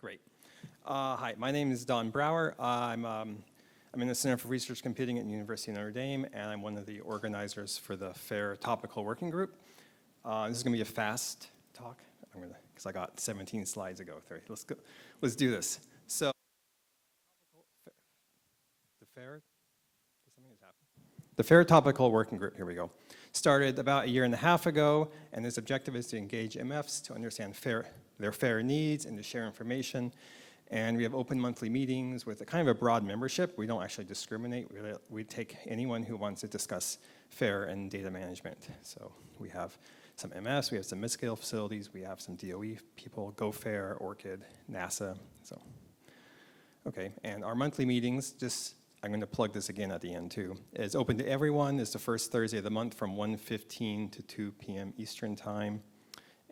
Great. Hi, my name is Don Brower. I'm in the Center for Research Computing at the University of Notre Dame, and I'm one of the organizers for the FAIR Topical Working Group. This is going to be a fast talk, because I got 17 slides to go through. Let's do this. So, the FAIR Topical Working Group, here we go, started about 1.5 years ago, and its objective is to engage MFs to understand their FAIR needs and to share information. And we have open monthly meetings with a kind of a broad membership. We don't actually discriminate. We take anyone who wants to discuss FAIR and data management. So we have some MS, we have some mid-scale facilities, we have some DOE people, GoFair, ORCID, NASA. So, okay, and our monthly meetings, I'm going to plug this again at the end too. It's open to everyone. It's the first Thursday of the month from 1:15 to 2 p.m. Eastern Time.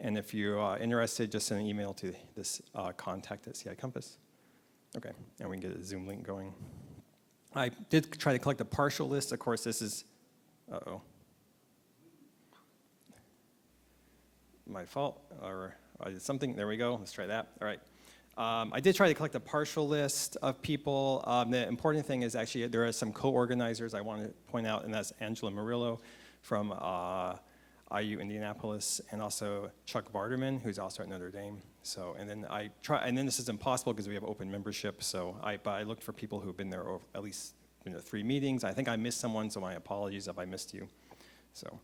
And if you're interested, just send an email to this contact at CI Compass. Okay, and we can get a Zoom link going. I did try to collect a partial list. Of course, this is, my fault, or I did something. There we go. Let's try that. All right. I did try to collect a partial list of people. The important thing is actually there are some co-organizers I want to point out, and that's Angela Murillo from IU Indianapolis, and also Chuck Varderman, who's also at Notre Dame. So, and then this is impossible because we have open membership. So, but I looked for people who've been there over at least 3 meetings. I think I missed someone, so my apologies if I missed you. So,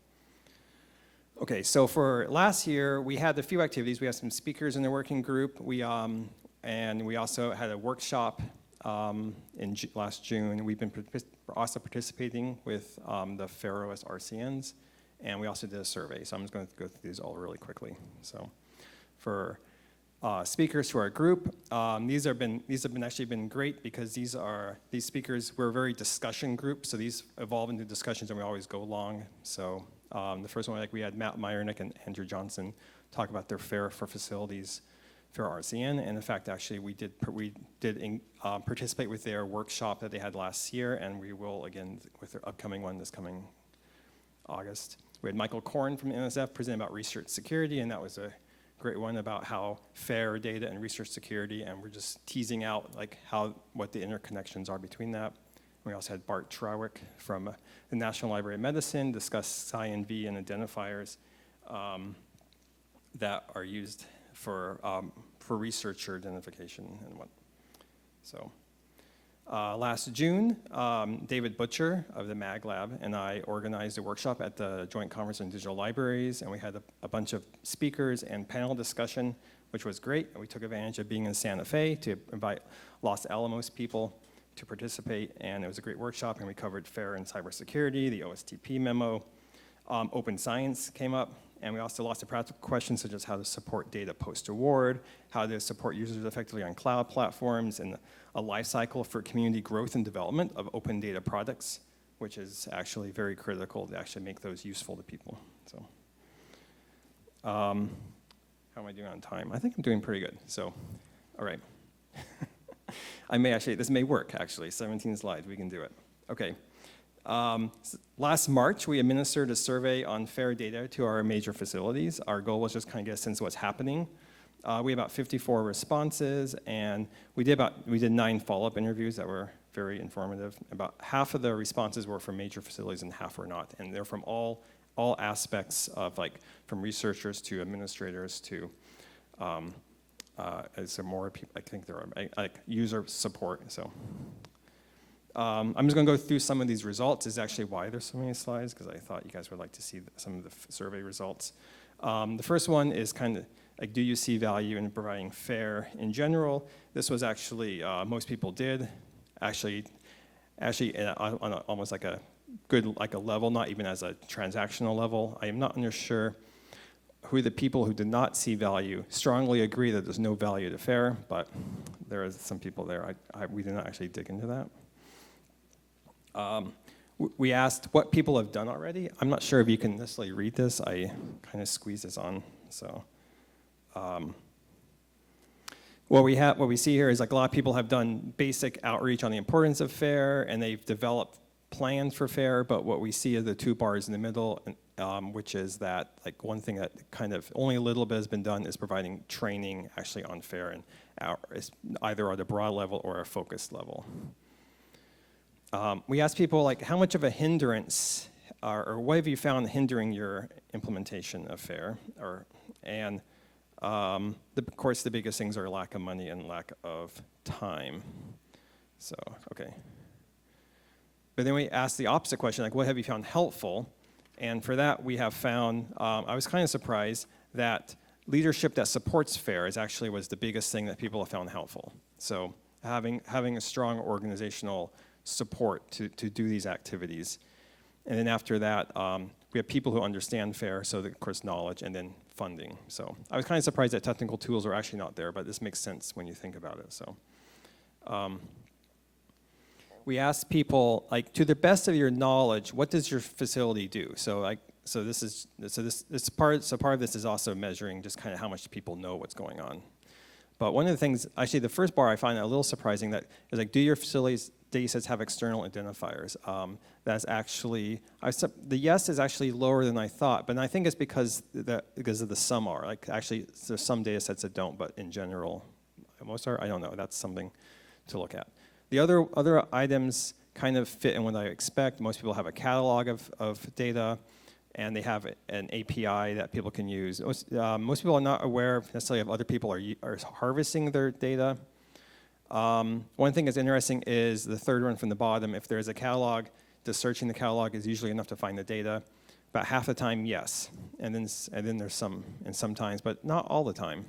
okay. So for last year, we had a few activities. We had some speakers in the working group. And we also had a workshop in last June. We've been also participating with the FAIR-OS RCNs. And we also did a survey, so I'm just going to go through these all really quickly. So, for speakers to our group, these have actually been great because these speakers, we're a very discussion group, so these evolve into discussions and we always go long. So the first one, we had Matt Meyernick and Andrew Johnson talk about their FAIR for facilities, FAIR RCN, and in fact, actually, we did participate with their workshop that they had last year, and we will again with their upcoming one this coming August. We had Michael Korn from NSF present about research security, and that was a great one about how FAIR data and research security, and we're just teasing out what the interconnections are between that. We also had Bart Trawick from the National Library of Medicine discuss CI&V and identifiers that are used for researcher identification and what. So. Last June, David Butcher of the Mag Lab and I organized a workshop at the Joint Conference on Digital Libraries, and we had a bunch of speakers and panel discussion, which was great. And we took advantage of being in Santa Fe to invite Los Alamos people to participate, and it was a great workshop, and we covered FAIR and cybersecurity, the OSTP memo. Open science came up, and we also lots of practical questions such as how to support data post-award, how to support users effectively on cloud platforms, and a life cycle for community growth and development of open data products, which is actually very critical to actually make those useful to people. So, how am I doing on time? I think I'm doing pretty good. So, all right. This may work actually. 17 slides, we can do it. Okay. Last March, we administered a survey on FAIR data to our major facilities. Our goal was just kind of get a sense of what's happening. We had about 54 responses, and we did 9 follow-up interviews that were very informative. About half of the responses were from major facilities and half were not, and they're from all aspects of from researchers to administrators to some more people. I think there are user support. So. I'm just going to go through some of these results. This is actually why there's so many slides, because I thought you guys would like to see some of the survey results. The first one is kind of do you see value in providing FAIR in general? This was actually, most people did. Actually on almost like a good, a level, not even as a transactional level. I am not sure who the people who did not see value strongly agree that there's no value to FAIR, but there are some people there. We did not actually dig into that. We asked what people have done already. I'm not sure if you can necessarily read this. I kind of squeeze this on. So, what we see here is a lot of people have done basic outreach on the importance of FAIR, and they've developed plans for FAIR. But what we see are the 2 bars in the middle, which is that like one thing that kind of only a little bit has been done is providing training actually on FAIR and either at a broad level or a focused level. We asked people like how much of a hindrance or what have you found hindering your implementation of FAIR? Of course, the biggest things are lack of money and lack of time. So, okay. But then we asked the opposite question, like what have you found helpful? And for that, we have found, I was kind of surprised that leadership that supports FAIR was the biggest thing that people have found helpful. So having a strong organizational support to do these activities. And then after that, we have people who understand FAIR, so of course knowledge, and then funding. So I was kind of surprised that technical tools are actually not there, but this makes sense when you think about it. So we asked people, like, to the best of your knowledge, what does your facility do? So part of this is also measuring just kind of how much people know what's going on. But one of the things, actually, the first bar I find a little surprising that is like, do your facilities data sets have external identifiers? That's actually, the yes is actually lower than I thought, but I think it's because of the some are. Like actually, there's some data sets that don't, but in general, most are. I don't know. That's something to look at. The other items kind of fit in what I expect. Most people have a catalog of data, and they have an API that people can use. Most people are not aware necessarily of other people are harvesting their data. One thing that's interesting is the third one from the bottom. If there's a catalog, just searching the catalog is usually enough to find the data. About half the time, yes. And then there's sometimes, but not all the time.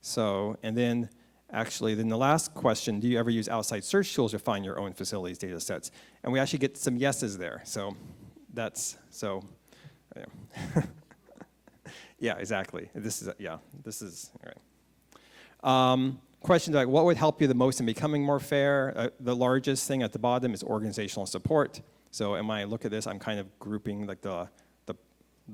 So, and then actually, then the last question, do you ever use outside search tools to find your own facilities data sets? And we actually get some yeses there. So yeah. Yeah, exactly. This is all right. Questions like, what would help you the most in becoming more fair? The largest thing at the bottom is organizational support. So when I look at this, I'm kind of grouping like the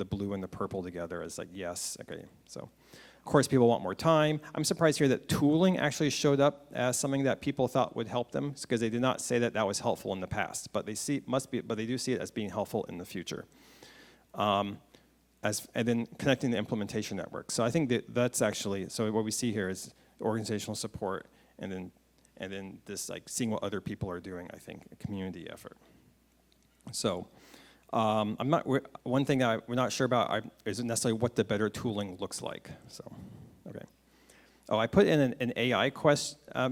blue and the purple together as like, yes, okay. So of course, people want more time. I'm surprised here that tooling actually showed up as something that people thought would help them, because they did not say that that was helpful in the past, but they do see it as being helpful in the future. And then connecting the implementation network. So I think that's actually, so what we see here is organizational support, and then this like seeing what other people are doing, I think, a community effort. So one thing that we're not sure about is necessarily what the better tooling looks like. So, okay. Oh, I put in an AI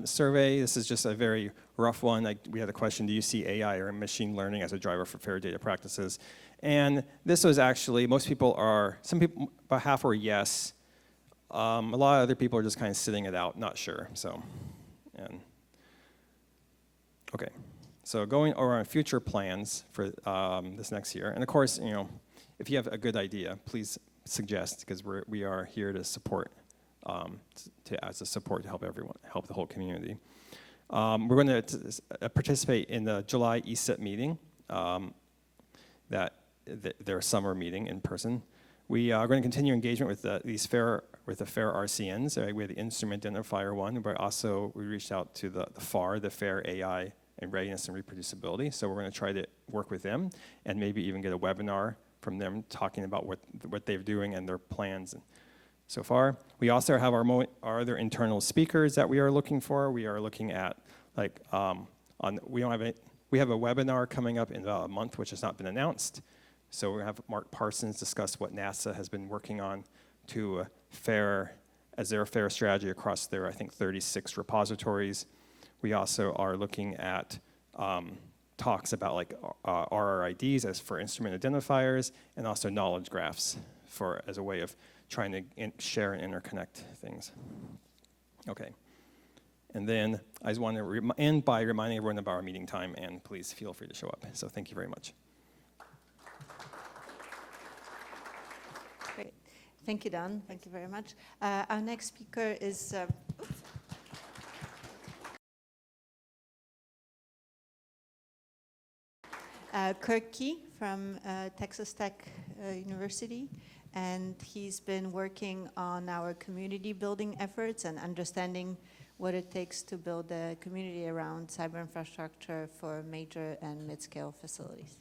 survey. This is just a very rough one. We had a question, do you see AI or machine learning as a driver for fair data practices? And this was actually, some people, about half were yes. A lot of other people are just kind of sitting it out, not sure. So, okay. So going over on future plans for this next year, and of course, if you have a good idea, please suggest, because we are here to support, as a support to help everyone, help the whole community. We're going to participate in the July ESIT meeting, their summer meeting in person. We are going to continue engagement with the FAIR RCNs. We have the instrument identifier one, but also we reached out to the FAR, the FAIR AI and Readiness and Reproducibility. So we're going to try to work with them and maybe even get a webinar from them talking about what they're doing and their plans so far. We also have our other internal speakers that we are looking for. We are looking at we have a webinar coming up in about a month, which has not been announced. So we're going to have Mark Parsons discuss what NASA has been working on to FAIR as their FAIR strategy across their, I think, 36 repositories. We also are looking at talks about RRIDs as for instrument identifiers, and also knowledge graphs as a way of trying to share and interconnect things. Okay. And then I just want to end by reminding everyone about our meeting time, and please feel free to show up. So thank you very much. Great. Thank you, Don. Thank you very much. Our next speaker is Kerk from Texas Tech University, and he's been working on our community building efforts and understanding what it takes to build a community around cyber infrastructure for major and mid-scale facilities.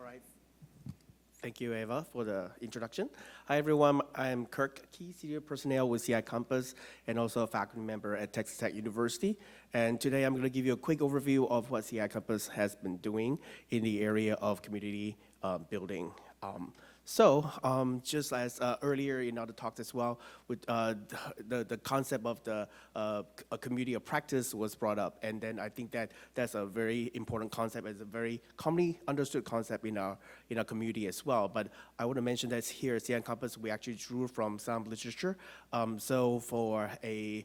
All right. Thank you, Eva, for the introduction. Hi, everyone. I'm Kerk, key senior personnel with CI Campus and also a faculty member at Texas Tech University. And today I'm going to give you a quick overview of what CI Campus has been doing in the area of community building. Just as earlier in other talks as well, with the concept of the a community of practice was brought up, and then I think that that's a very important concept. It's a very commonly understood concept in our community as well. But I want to mention that here at CI Campus, we actually drew from some literature. So for a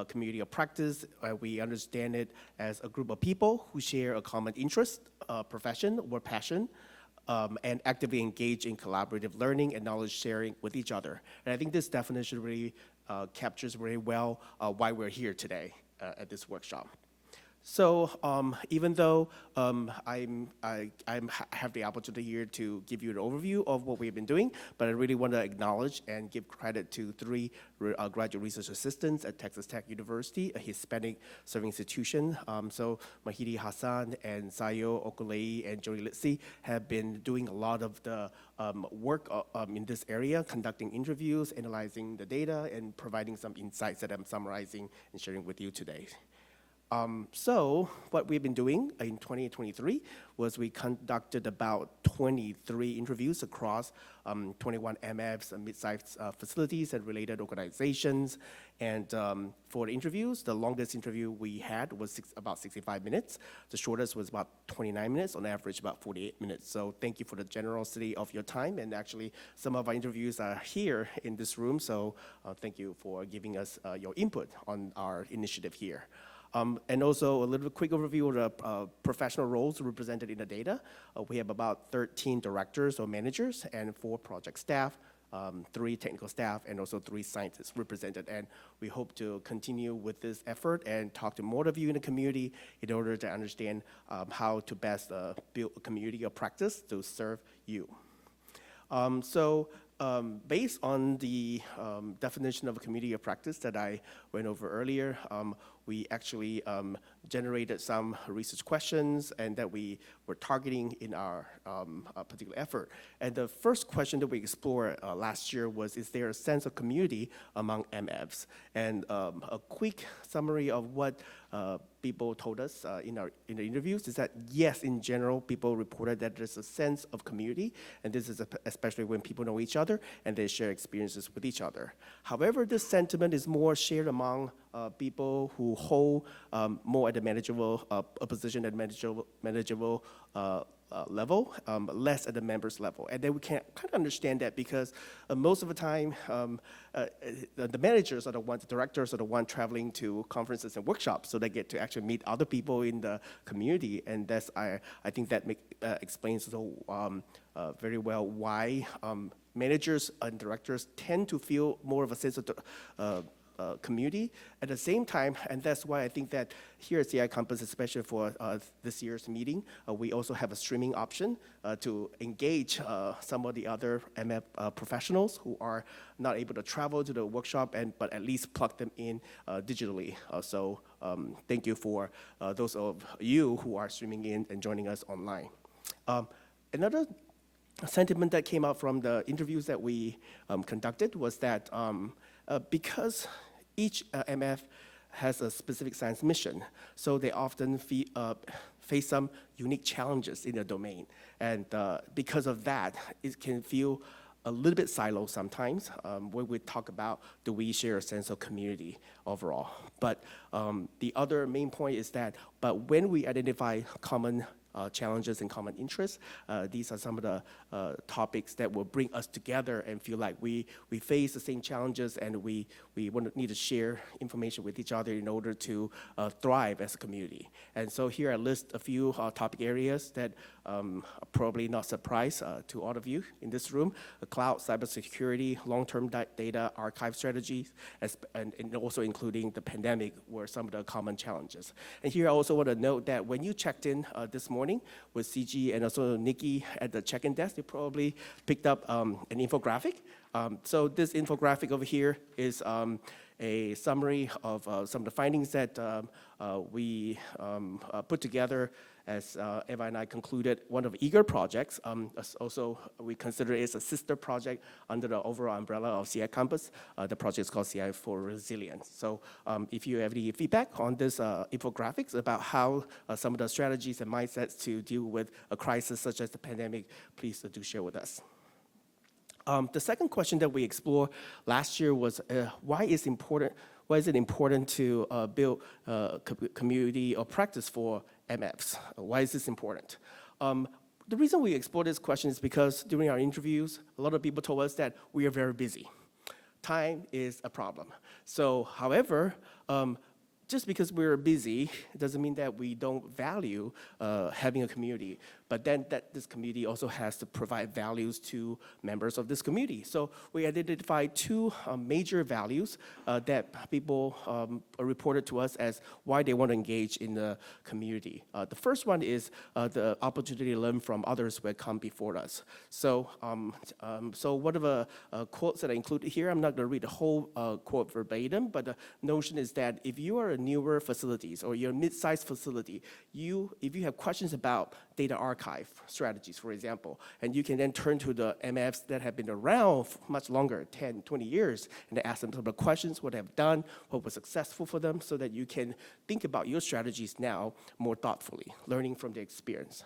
community of practice, we understand it as a group of people who share a common interest, profession, or passion. And actively engage in collaborative learning and knowledge sharing with each other. And I think this definition really captures very well why we're here today at this workshop. So even though I have the opportunity here to give you an overview of what we've been doing, but I really want to acknowledge and give credit to three graduate research assistants at Texas Tech University, a Hispanic serving institution. So Mahidi Hassan and Sayo Okolei and Jody Litsi have been doing a lot of the work in this area, conducting interviews, analyzing the data, and providing some insights that I'm summarizing and sharing with you today. So what we've been doing in 2023 was we conducted about 23 interviews across 21 MFs and mid-sized facilities and related organizations. And for the interviews, the longest interview we had was about 65 minutes. The shortest was about 29 minutes, on average about 48 minutes. So thank you for the generosity of your time. And actually, some of our interviews are here in this room. So thank you for giving us your input on our initiative here. And also a little quick overview of the professional roles represented in the data. We have about 13 directors or managers and 4 project staff, 3 technical staff, and also 3 scientists represented. And we hope to continue with this effort and talk to more of you in the community in order to understand how to best build a community of practice to serve you. Based on the definition of a community of practice that I went over earlier, we actually generated some research questions and that we were targeting in our particular effort. And the first question that we explored last year was, is there a sense of community among MFs? And a quick summary of what people told us in the interviews is that yes, in general, people reported that there's a sense of community, and this is especially when people know each other and they share experiences with each other. However, this sentiment is more shared among people who hold more at the manageable a position at manageable level, less at the members level. And then we can kind of understand that because most of the time, the managers are the ones, the directors are the ones traveling to conferences and workshops, so they get to actually meet other people in the community. And that's, I think that explains so very well why managers and directors tend to feel more of a sense of community at the same time, and that's why I think that here at CI Campus, especially for this year's meeting, we also have a streaming option to engage some of the other MF professionals who are not able to travel to the workshop, but at least plug them in digitally. So thank you for those of you who are streaming in and joining us online. Another sentiment that came out from the interviews that we conducted was that because each MF has a specific science mission, so they often face some unique challenges in their domain. And because of that, it can feel a little bit siloed sometimes when we talk about, do we share a sense of community overall? But the other main point is that, but when we identify common challenges and common interests, these are some of the topics that will bring us together and feel like we face the same challenges and we need to share information with each other in order to thrive as a community. And so here I list a few topic areas that are probably not surprise to all of you in this room: cloud, cybersecurity, long-term data archive strategies, and also including the pandemic were some of the common challenges. And here I also want to note that when you checked in this morning with CG and also Nikki at the check-in desk, they probably picked up an infographic. So this infographic over here is a summary of some of the findings that we put together as Ewa and I concluded one of eager projects. Also, we consider it as a sister project under the overall umbrella of CI Campus. The project is called CI for Resilience. So if you have any feedback on this infographics about how some of the strategies and mindsets to deal with a crisis such as the pandemic, please do share with us. The second question that we explored last year was why is it important to build community or practice for MFs? Why is this important? The reason we explored this question is because during our interviews, a lot of people told us that we are very busy. Time is a problem. So, however, just because we're busy, it doesn't mean that we don't value having a community, but then that this community also has to provide values to members of this community. So we identified two major values that people reported to us as why they want to engage in the community. The first one is the opportunity to learn from others who have come before us. So, so one of the quotes that I included here, I'm not going to read the whole quote verbatim, but the notion is that if you are a newer facilities or you're a mid-sized facility, if you have questions about data archive strategies, for example, and you can then turn to the MFs that have been around for much longer, 10, 20 years, and ask them some of the questions, what they have done, what was successful for them, so that you can think about your strategies now more thoughtfully, learning from their experience.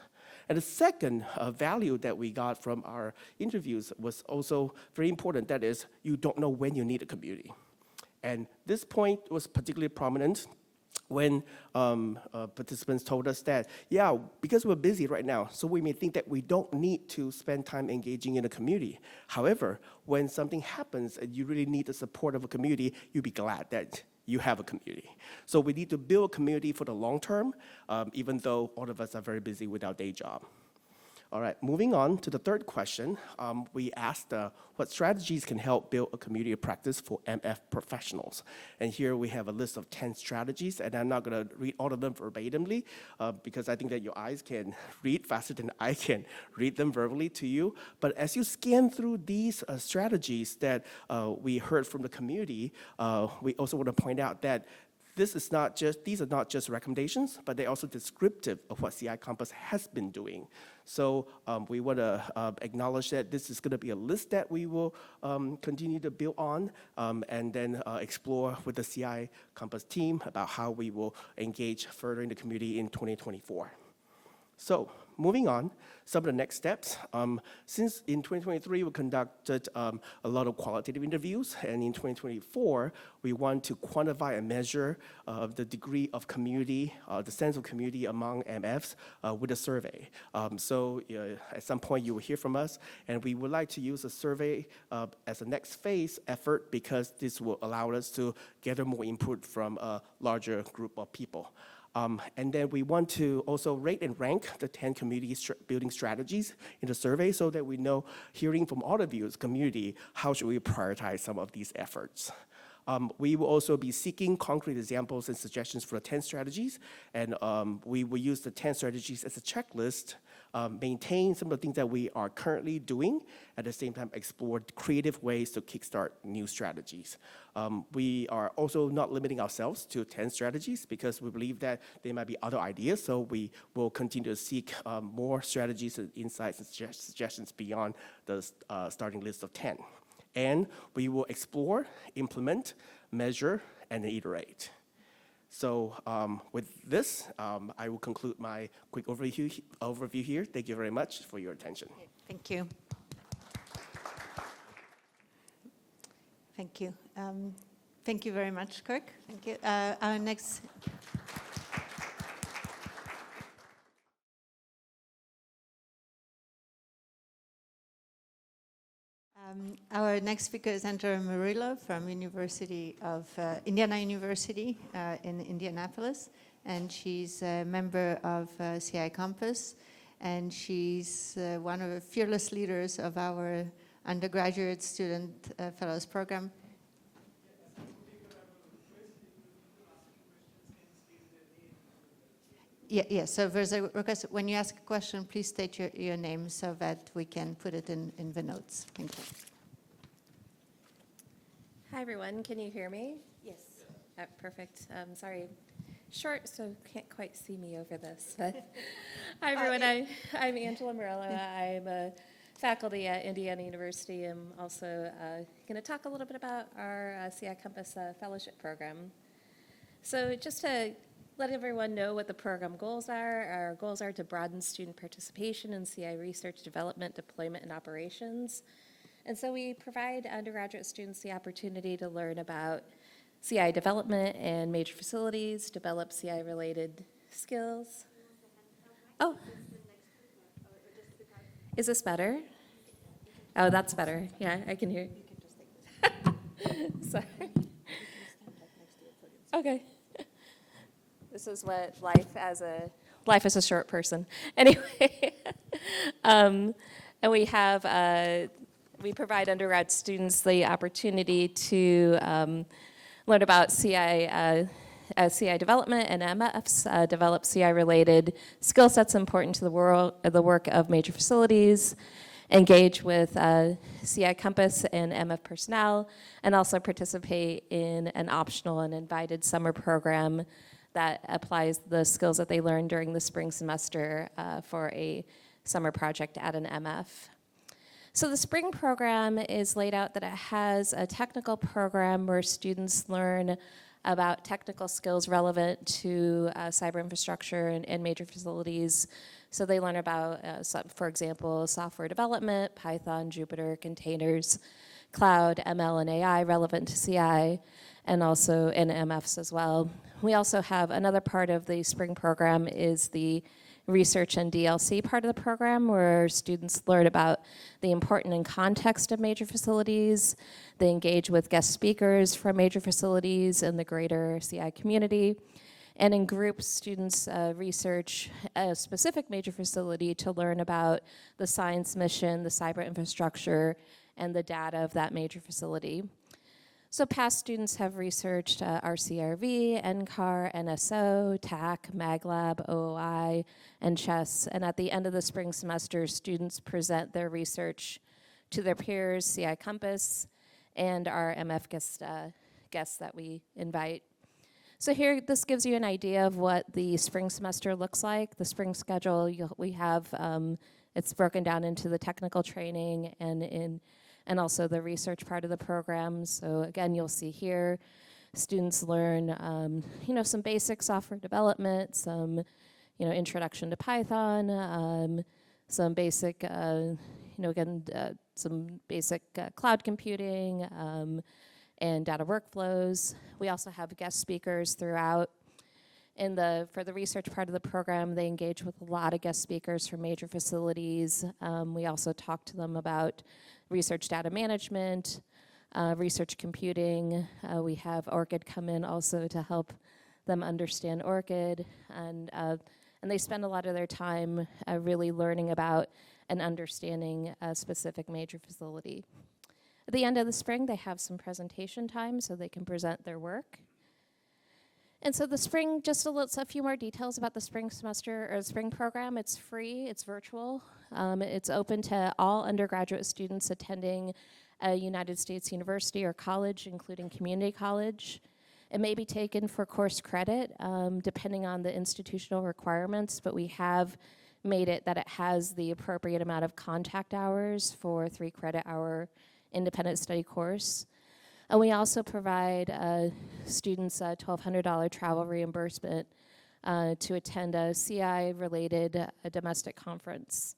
And the second value that we got from our interviews was also very important, that is, you don't know when you need a community. And this point was particularly prominent when participants told us that, yeah, because we're busy right now, so we may think that we don't need to spend time engaging in a community. However, when something happens and you really need the support of a community, you'll be glad that you have a community. So we need to build a community for the long term, even though all of us are very busy with our day job. All right, moving on to the third question, we asked what strategies can help build a community of practice for MF professionals. And here we have a list of 10 strategies, and I'm not going to read all of them verbatimly because I think that your eyes can read faster than I can read them verbally to you. But as you scan through these strategies that we heard from the community, we also want to point out that these are not just recommendations, but they're also descriptive of what CI Campus has been doing. So we want to acknowledge that this is going to be a list that we will continue to build on and then explore with the CI Campus team about how we will engage further in the community in 2024. So moving on, some of the next steps. Since in 2023, we conducted a lot of qualitative interviews, and in 2024, we want to quantify and measure the degree of community, the sense of community among MFs with a survey. So at some point, you will hear from us, and we would like to use a survey as a next phase effort because this will allow us to gather more input from a larger group of people. And then we want to also rate and rank the 10 community building strategies in the survey so that we know, hearing from all of you as community, how should we prioritize some of these efforts. We will also be seeking concrete examples and suggestions for the 10 strategies, and we will use the 10 strategies as a checklist, maintain some of the things that we are currently doing, at the same time explore creative ways to kickstart new strategies. We are also not limiting ourselves to 10 strategies because we believe that there might be other ideas, so we will continue to seek more strategies and insights and suggestions beyond the starting list of 10. And we will explore, implement, measure, and iterate. So with this, I will conclude my quick overview here. Thank you very much for your attention. Thank you. Thank you. Thank you very much, Kerk. Thank you. Our next. Our next speaker is Andrea Murillo from Indiana University in Indianapolis, and she's a member of CI Campus, and she's one of the fearless leaders of our undergraduate student fellows program. Yeah, so there's a request, when you ask a question, please state your name so that we can put it in the notes. Thank you. Hi, everyone. Can you hear me? Yes. Perfect. Sorry, short, so can't quite see me over this. But hi, everyone. I'm Angela Murillo. I'm a faculty at Indiana University. I'm also going to talk a little bit about our CI Compass fellowship program. So just to let everyone know what the program goals are, our goals are to broaden student participation in CI research, development, deployment, and operations. And so we provide undergraduate students the opportunity to learn about CI development and major facilities, develop CI-related skills. Oh, is this better? Oh, that's better. Yeah, I can hear you. Sorry. Okay. This is what life as a short person. Anyway, and we provide undergrad students the opportunity to learn about CI development and MFs, develop CI-related skill sets important to the work of major facilities, engage with CI Compass and MF personnel, and also participate in an optional and invited summer program that applies the skills that they learned during the spring semester for a summer project at an MF. So the spring program is laid out that it has a technical program where students learn about technical skills relevant to cyber infrastructure and major facilities. So they learn about, for example, software development, Python, Jupyter, containers, cloud, ML, and AI relevant to CI, and also in MFs as well. We also have another part of the spring program is the research and DLC part of the program, where students learn about the important and context of major facilities. They engage with guest speakers from major facilities and the greater CI community. And in groups, students research a specific major facility to learn about the science mission, the cyber infrastructure, and the data of that major facility. So past students have researched RCRV, NCAR, NSO, TAC, MagLab, OOI, and CHESS. And at the end of the spring semester, students present their research to their peers, CI Compass, and our MF guests that we invite. So here, this gives you an idea of what the spring semester looks like. The spring schedule, we have, it's broken down into the technical training and also the research part of the program. So again, you'll see here, students learn, some basic software development, some, introduction to Python, some basic, some basic cloud computing and data workflows. We also have guest speakers throughout. For the research part of the program, they engage with a lot of guest speakers from major facilities. We also talk to them about research data management, research computing. We have ORCID come in also to help them understand ORCID, and they spend a lot of their time really learning about and understanding a specific major facility. At the end of the spring, they have some presentation time so they can present their work. And so the spring, just a few more details about the spring semester or spring program. It's free, it's virtual. It's open to all undergraduate students attending a United States university or college, including community college. It may be taken for course credit, depending on the institutional requirements, but we have made it that it has the appropriate amount of contact hours for 3 credit hour independent study course. And we also provide students a $1,200 travel reimbursement to attend a CI-related domestic conference.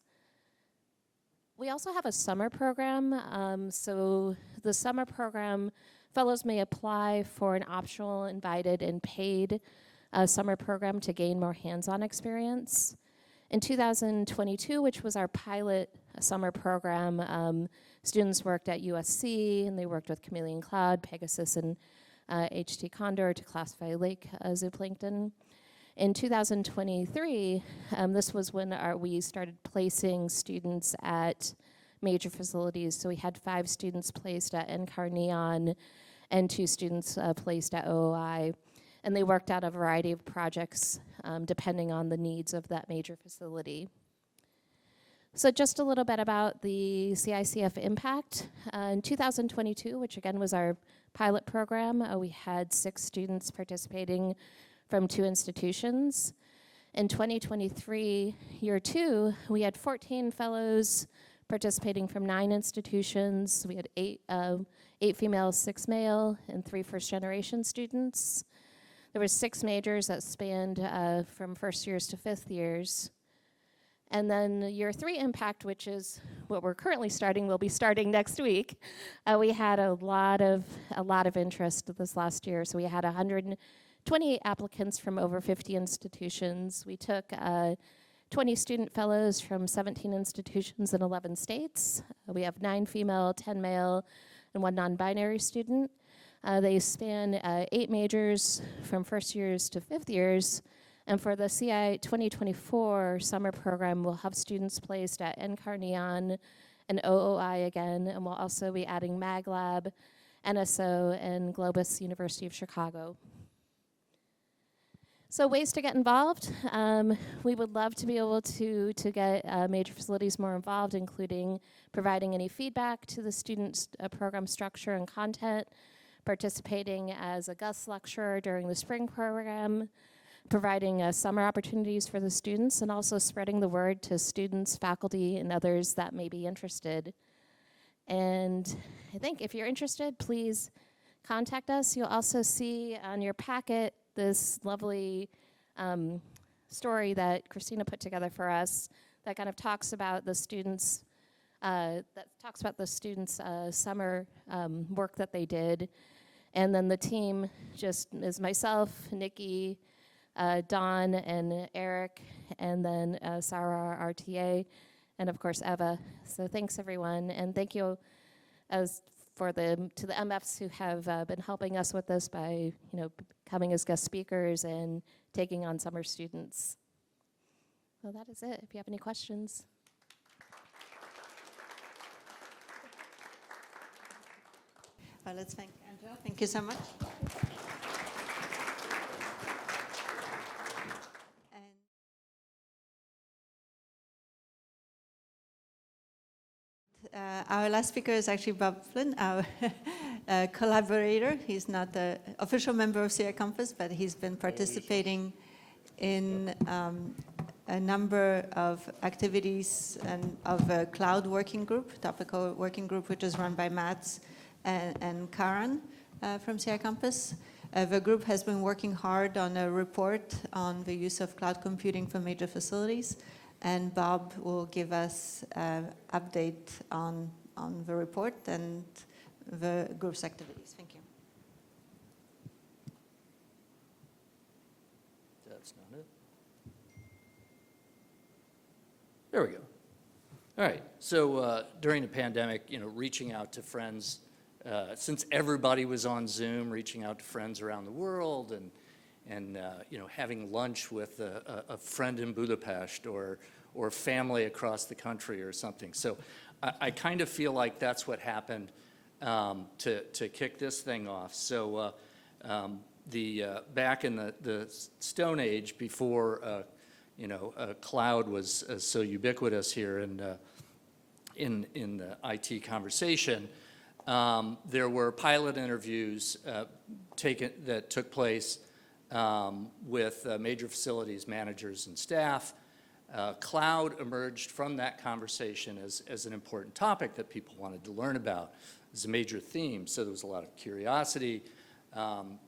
We also have a summer program. So the summer program, fellows may apply for an optional, invited, and paid summer program to gain more hands-on experience. In 2022, which was our pilot summer program, students worked at USC, and they worked with Chameleon Cloud, Pegasus, and HT Condor to classify lake zooplankton. In 2023, this was when we started placing students at major facilities. So we had 5 students placed at NCAR Neon and 2 students placed at OOI. And they worked out a variety of projects depending on the needs of that major facility. So just a little bit about the CICF impact. In 2022, which again was our pilot program, we had 6 students participating from 2 institutions. In 2023, year 2, we had 14 fellows participating from 9 institutions. We had 8 female, 6 male, and 3 first-generation students. There were 6 majors that spanned from first years to 5th years. And then year 3 impact, which is what we're currently starting, will be starting next week. We had a lot of interest this last year. So we had 128 applicants from over 50 institutions. We took 20 student fellows from 17 institutions in 11 states. We have 9 female, 10 male, and 1 non-binary student. They span 8 majors from first years to 5th years. And for the CI 2024 summer program, we'll have students placed at NCAR Neon and OOI again, and we'll also be adding MagLab, NSO, and Globus University of Chicago. So ways to get involved. We would love to be able to get major facilities more involved, including providing any feedback to the students' program structure and content, participating as a guest lecturer during the spring program, providing summer opportunities for the students, and also spreading the word to students, faculty, and others that may be interested. And I think if you're interested, please contact us. You'll also see on your packet this lovely story that Christina put together for us that kind of talks about the students' summer work that they did. And then the team just is myself, Nikki, Don, and Eric, and then Sarah, our RTA, and of course Eva. So thanks everyone, and thank you to the MFs who have been helping us with this by coming as guest speakers and taking on summer students. So that is it. If you have any questions. Let's thank Angela. Thank you so much. Our last speaker is actually Bob Flynn, our collaborator. He's not the official member of CI Campus, but he's been participating in a number of activities and of a cloud working group, Topical working group, which is run by Mats and Karen from CI Campus. The group has been working hard on a report on the use of cloud computing for major facilities. And Bob will give us an update on the report and the group's activities. Thank you. That's not it. There we go. All right. So during the pandemic, reaching out to friends, since everybody was on Zoom, reaching out to friends around the world and having lunch with a friend in Budapest or family across the country or something. So I kind of feel like that's what happened to kick this thing off. So back in the Stone Age, before cloud was so ubiquitous here in the IT conversation, there were pilot interviews that took place with major facilities managers and staff. Cloud emerged from that conversation as an important topic that people wanted to learn about. It was a major theme, so there was a lot of curiosity and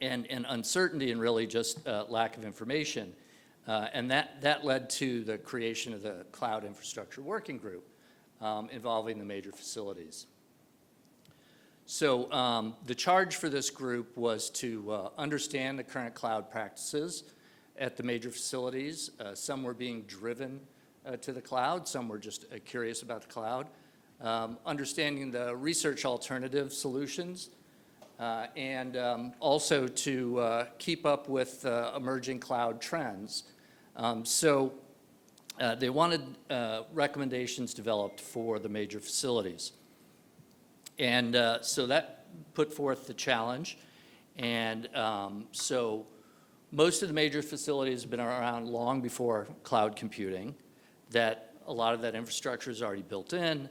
uncertainty and really just lack of information. And that led to the creation of the Cloud Infrastructure Working Group involving the major facilities. So the charge for this group was to understand the current cloud practices at the major facilities. Some were being driven to the cloud, some were just curious about the cloud. Understanding the research alternative solutions, and also to keep up with emerging cloud trends. So they wanted recommendations developed for the major facilities. And so that put forth the challenge. And so most of the major facilities have been around long before cloud computing. That A lot of that infrastructure is already built in,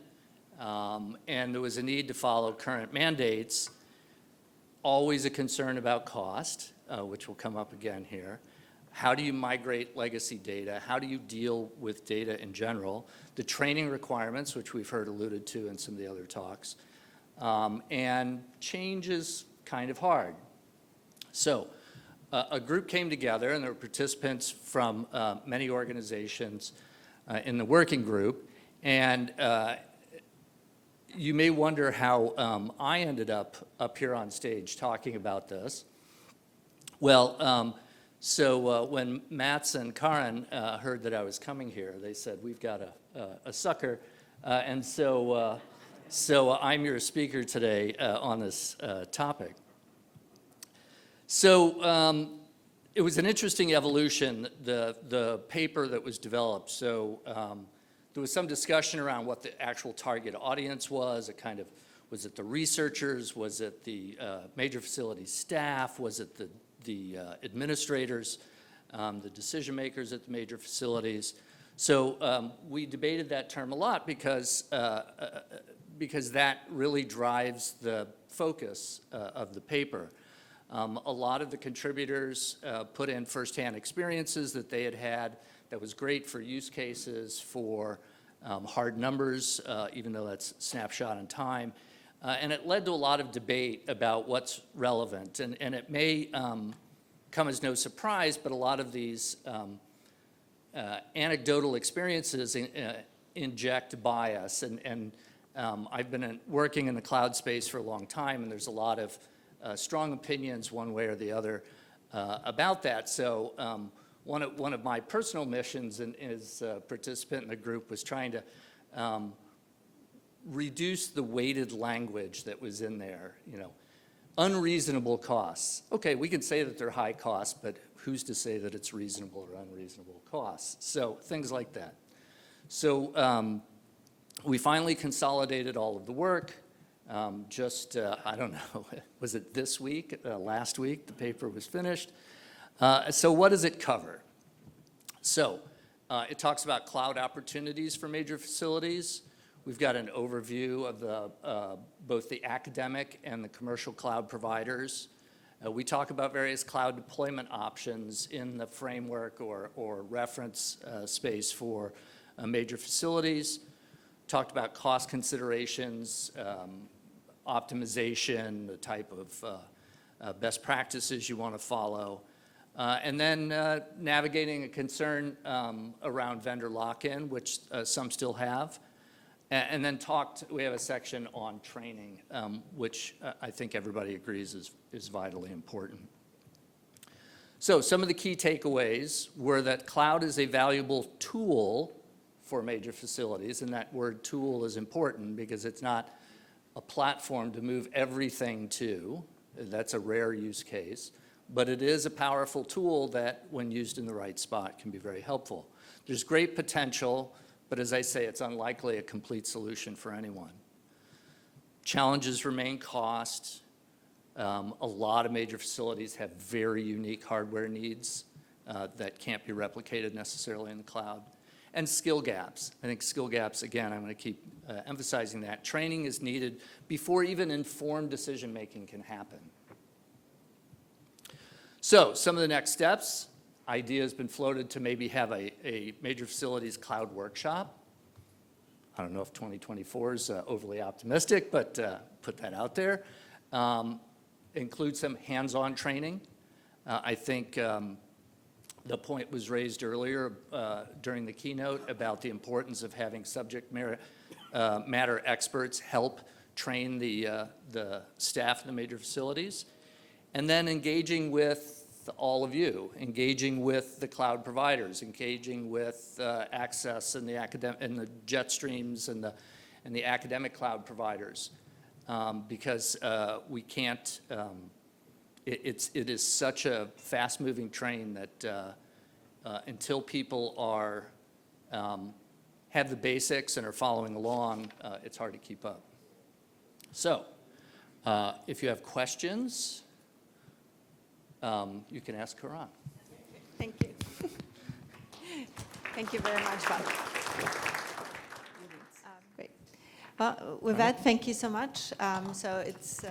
and there was a need to follow current mandates. Always a concern about cost, which will come up again here. How do you migrate legacy data? How do you deal with data in general? The training requirements, which we've heard alluded to in some of the other talks. And change is kind of hard. So a group came together, and there were participants from many organizations in the working group. And you may wonder how I ended up here on stage talking about this. Well, so when Mats and Karin heard that I was coming here, they said, we've got a sucker. And so I'm your speaker today on this topic. So it was an interesting evolution, the paper that was developed. So there was some discussion around what the actual target audience was. It kind of, was it the researchers? Was it the major facilities staff? Was it the administrators, the decision makers at the major facilities? So we debated that term a lot because that really drives the focus of the paper. A lot of the contributors put in firsthand experiences that they had that was great for use cases, for hard numbers, even though that's snapshot in time. And it led to a lot of debate about what's relevant. And it may come as no surprise, but a lot of these anecdotal experiences inject bias. And I've been working in the cloud space for a long time, and there's a lot of strong opinions one way or the other about that. So one of my personal missions as a participant in the group was trying to reduce the weighted language that was in there, you know. Unreasonable costs. Okay, we can say that they're high costs, but who's to say that it's reasonable or unreasonable costs? So things like that. So we finally consolidated all of the work. I don't know, was it this week, last week, the paper was finished. So what does it cover? So it talks about cloud opportunities for major facilities. We've got an overview of both the academic and the commercial cloud providers. We talk about various cloud deployment options in the framework or reference space for major facilities. Talked about cost considerations, optimization, the type of best practices you want to follow. And then navigating a concern around vendor lock-in, which some still have. And then we have a section on training, which I think everybody agrees is vitally important. So some of the key takeaways were that cloud is a valuable tool for major facilities, and that word tool is important because it's not a platform to move everything to. That's a rare use case. But it is a powerful tool that, when used in the right spot, can be very helpful. There's great potential, but as I say, it's unlikely a complete solution for anyone. Challenges remain cost. A lot of major facilities have very unique hardware needs that can't be replicated necessarily in the cloud. And skill gaps. I think skill gaps, again, I'm going to keep emphasizing that. Training is needed before even informed decision-making can happen. So some of the next steps. Idea has been floated to maybe have a major facilities cloud workshop. I don't know if 2024 is overly optimistic, but put that out there. Include some hands-on training. I think the point was raised earlier during the keynote about the importance of having subject matter experts help train the staff in the major facilities. And then engaging with all of you, engaging with the cloud providers, engaging with Access and the jet streams and the academic cloud providers, because we can't. It is such a fast-moving train that until people have the basics and are following along, it's hard to keep up. So, if you have questions. You can ask Karan. Thank you. Thank you very much, Bob. With that, thank you so much. So it's.